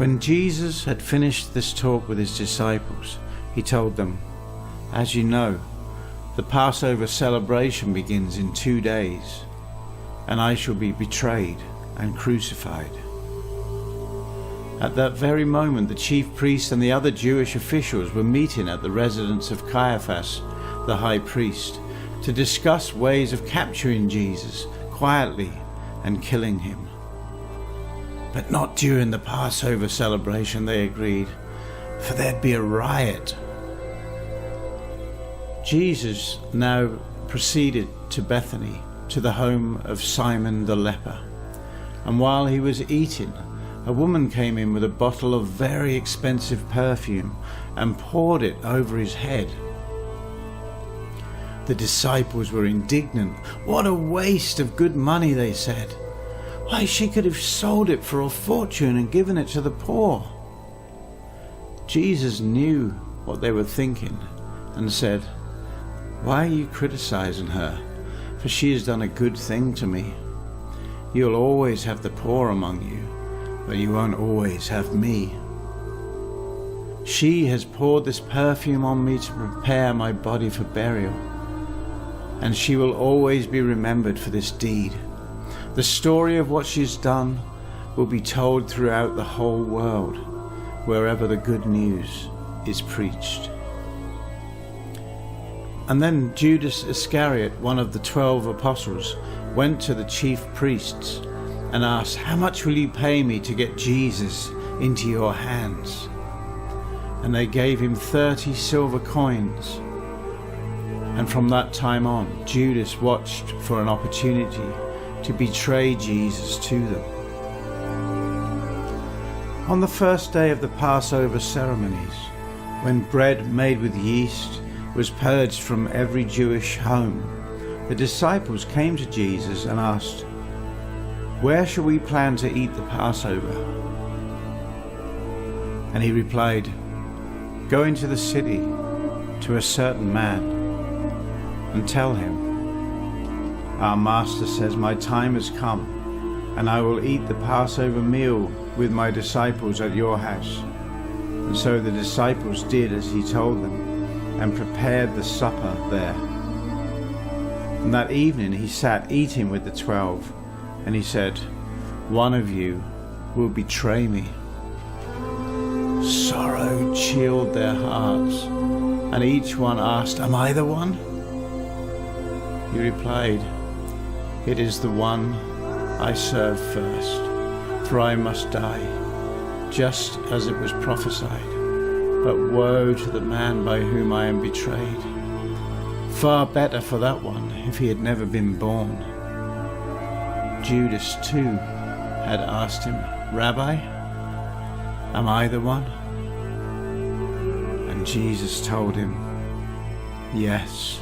When Jesus had finished this talk with his disciples, he told them, "As you know, the Passover celebration begins in 2 days, and I shall be betrayed and crucified." At that very moment, the chief priests and the other Jewish officials were meeting at the residence of Caiaphas, the high priest, to discuss ways of capturing Jesus quietly and killing him. But not during the Passover celebration, they agreed, for there'd be a riot. Jesus now proceeded to Bethany, to the home of Simon the leper. And while he was eating, a woman came in with a bottle of very expensive perfume and poured it over his head. The disciples were indignant. "What a waste of good money," they said. "Why, she could have sold it for a fortune and given it to the poor." Jesus knew what they were thinking and said, "Why are you criticizing her? For she has done a good thing to me. You'll always have the poor among you, but you won't always have me. She has poured this perfume on me to prepare my body for burial, and she will always be remembered for this deed. The story of what she's done will be told throughout the whole world, wherever the good news is preached." And then Judas Iscariot, one of the 12 apostles, went to the chief priests and asked, "How much will you pay me to get Jesus into your hands?" And they gave him 30 silver coins. And from that time on, Judas watched for an opportunity to betray Jesus to them. On the first day of the Passover ceremonies, when bread made with yeast was purged from every Jewish home, the disciples came to Jesus and asked, "Where shall we plan to eat the Passover?" And he replied, "Go into the city to a certain man and tell him, 'Our master says, my time has come, and I will eat the Passover meal with my disciples at your house.' And so the disciples did as he told them, and prepared the supper there. And that evening he sat eating with the 12, and he said, 'One of you will betray me.' Sorrow chilled their hearts, and each one asked, 'Am I the one?' He replied, 'It is the one I serve first, for I must die, just as it was prophesied. But woe to the man by whom I am betrayed. Far better for that one if he had never been born.' Judas too had asked him, 'Rabbi, am I the one?' And Jesus told him, 'Yes,